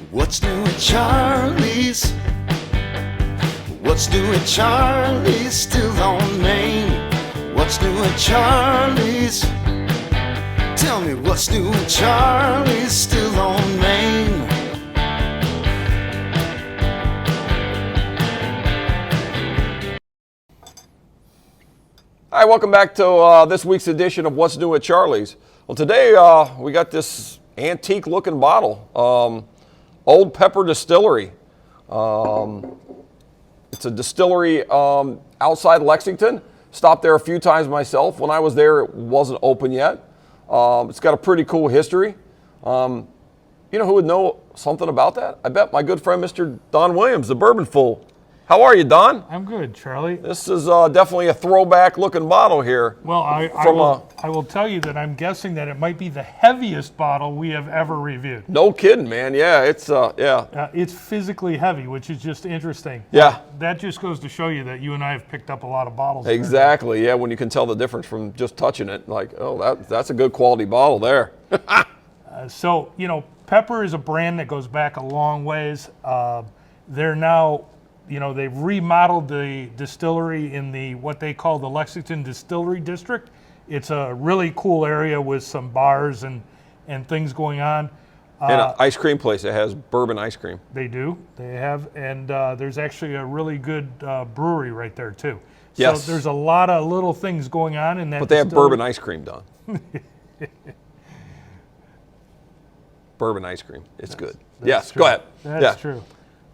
What's new at Charlie's? What's new at Charlie's? Still on Main. What's new at Charlie's? Tell me what's new at Charlie's? Still on Main. Hi, welcome back to this week's edition of What's New at Charlie's. Well, today we got this antique-looking bottle, Old Pepper Distillery. It's a distillery outside Lexington. Stopped there a few times myself. When I was there, it wasn't open yet. It's got a pretty cool history. You know who would know something about that? I bet my good friend, Mr. Don Williams, the Bourbon Fool. How are you, Don? I'm good, Charlie. This is definitely a throwback-looking bottle here. Well, I will tell you that I'm guessing that it might be the heaviest bottle we have ever reviewed. No kidding, man. Yeah, it's it's physically heavy, which is just interesting. Yeah. That just goes to show you that you and I have picked up a lot of bottles. Exactly. Yeah, when you can tell the difference from just touching it, like, oh, that's a good quality bottle there. So, you know, Pepper is a brand that goes back a long ways. They're now, you know, they've remodeled the distillery in what they call the Lexington Distillery District. It's a really cool area with some bars and things going on. And an ice cream place that has bourbon ice cream. They do. They have. And there's actually a really good brewery right there, too. Yes. So there's a lot of little things going on in that But they have bourbon ice cream, Don. Bourbon ice cream. It's good. Yes, true. go ahead. That's true.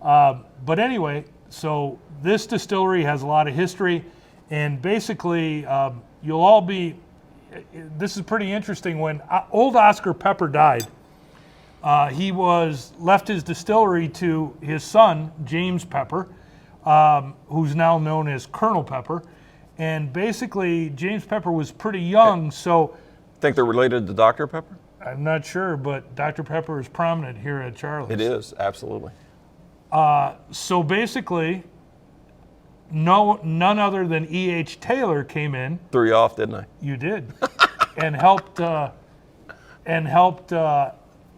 But anyway, so this distillery has a lot of history, and basically you'll all be, this is pretty interesting. When old Oscar Pepper died, he left his distillery to his son, James Pepper, who's now known as Colonel Pepper. And basically, James Pepper was pretty young, so... Think they're related to Dr. Pepper? I'm not sure, but Dr. Pepper is prominent here at Charlie's. It is, absolutely. So basically, none other than E.H. Taylor came in. Threw you off, didn't I? You did, and helped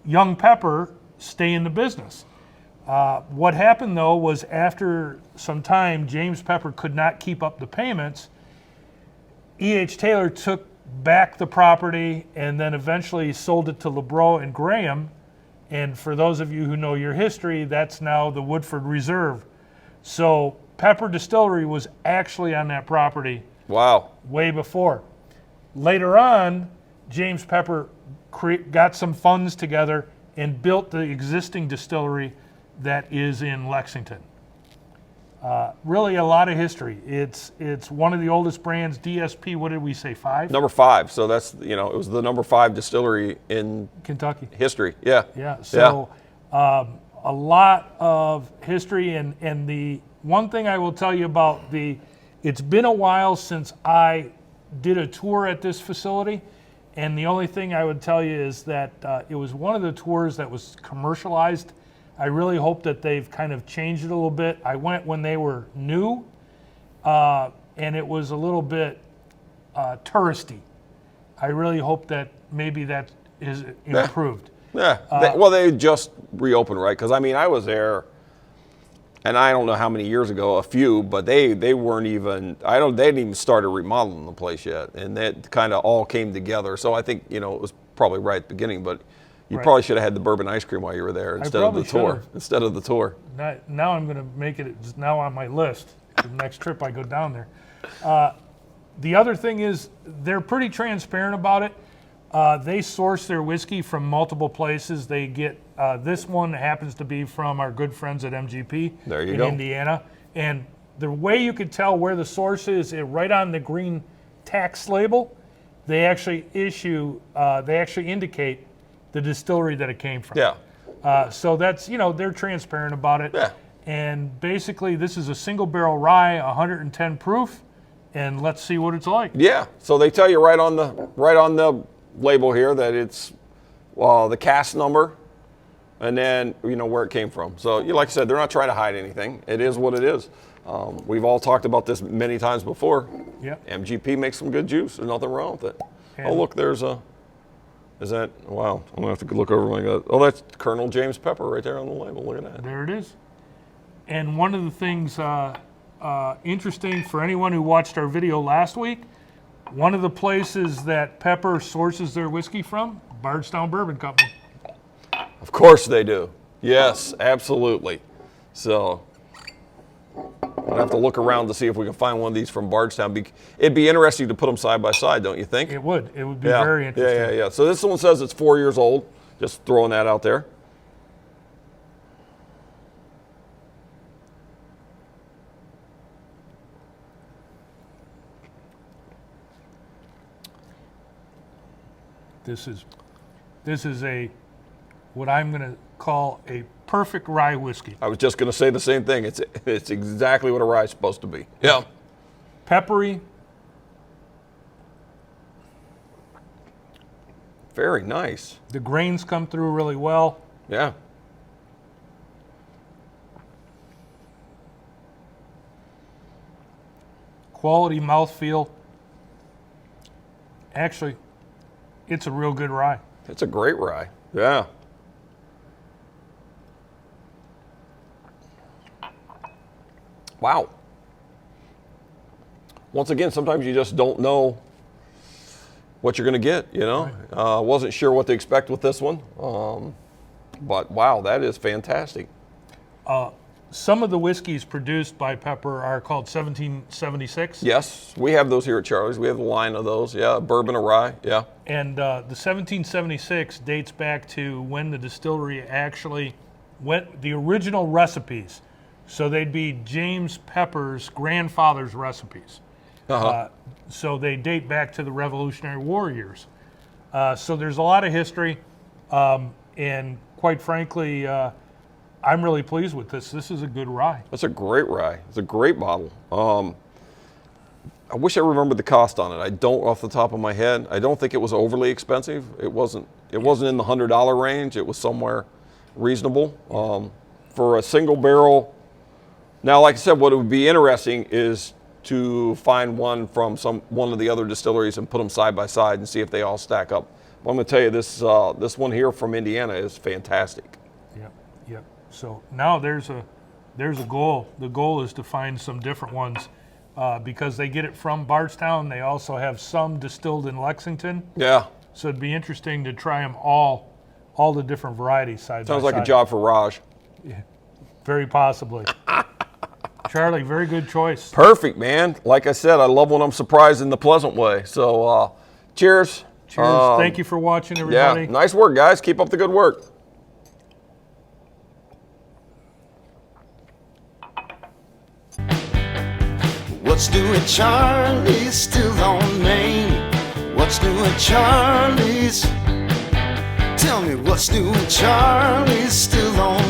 young Pepper stay in the business. What happened though was after some time, James Pepper could not keep up the payments. E.H. Taylor took back the property and then eventually sold it to LeBreau and Graham. And for those of you who know your history, that's now the Woodford Reserve. So Pepper Distillery was actually on that property. Wow. Way before. Later on, James Pepper got some funds together and built the existing distillery that is in Lexington. Really a lot of history. It's one of the oldest brands, DSP, what did we say, 5? Number 5, so that's, you know, it was the number 5 distillery in Kentucky. History, yeah. Yeah, so a lot of history, and the one thing I will tell you about it's been a while since I did a tour at this facility, and the only thing I would tell you is that it was one of the tours that was commercialized. I really hope that they've kind of changed it a little bit. I went when they were new, and it was a little bit touristy. I really hope that maybe that is improved. Yeah, well, they just reopened, right? Because, I mean, I was there, and I don't know how many years ago, a few, but they weren't even, they didn't even started remodeling the place yet, and that kind of all came together. So I think, you know, it was probably right at the beginning, but you probably should have had the bourbon ice cream while you were there instead of the tour. Instead of the tour. Now I'm going to make it now on my list. The next trip I go down there. The other thing is they're pretty transparent about it. They source their whiskey from multiple places. They get this one happens to be from our good friends at MGP in Indiana. And the way you could tell where the source is right on the green tax label. They actually indicate the distillery that it came from. Yeah. So that's, you know, they're transparent about it. Yeah. And basically, this is a single barrel rye, 110 proof, and let's see what it's like. Yeah. So they tell you right on the label here that it's the cask number, and then you know where it came from. So, like I said, they're not trying to hide anything. It is what it is. We've all talked about this many times before. Yeah. MGP makes some good juice. There's nothing wrong with it. And oh, look, there's a Is that, wow, I'm gonna have to look over my, oh, that's Colonel James Pepper right there on the label, look at that. There it is. And one of the things interesting for anyone who watched our video last week, one of the places that Pepper sources their whiskey from, Bardstown Bourbon Company. Of course they do. Yes, absolutely. So I'll have to look around to see if we can find one of these from Bardstown. It'd be interesting to put them side by side, don't you think? It would. It would be very interesting. Yeah. So this one says it's 4 years old. Just throwing that out there. This is a what I'm going to call a perfect rye whiskey. I was just going to say the same thing. It's exactly what a rye is supposed to be. Yeah. Peppery. Very nice. The grains come through really well. Yeah. Quality mouthfeel. Actually, it's a real good rye. It's a great rye. Yeah. Wow. Once again, sometimes you just don't know what you're going to get, you know. Right. Wasn't sure what to expect with this one. But wow, that is fantastic. Some of the whiskeys produced by Pepper are called 1776. Yes, we have those here at Charlie's. We have a line of those. Yeah, bourbon or rye. Yeah. And the 1776 dates back to when the distillery actually went, the original recipes. So they'd be James Pepper's grandfather's recipes. So they date back to the Revolutionary War years. So there's a lot of history. And quite frankly, I'm really pleased with this. This is a good rye. That's a great rye. It's a great bottle. I wish I remembered the cost on it. I don't off the top of my head. I don't think it was overly expensive. It wasn't in the $100 range. It was somewhere reasonable. For a single barrel. Now, like I said, what would be interesting is to find one from one of the other distilleries and put them side by side and see if they all stack up. But I'm going to tell you, this one here from Indiana is fantastic. Yep. So now there's a goal. The goal is to find some different ones because they get it from Bardstown. They also have some distilled in Lexington. Yeah. So it'd be interesting to try them all the different varieties side by side. Sounds like a job for Raj. Yeah, very possibly. Charlie, very good choice. Perfect, man. Like I said, I love when I'm surprised in the pleasant way. So cheers. Cheers. Thank you for watching, everybody. Yeah, nice work, guys. Keep up the good work. What's new at Charlie's? Still on Main. What's new at Charlie's? Tell me what's new at Charlie's? Still on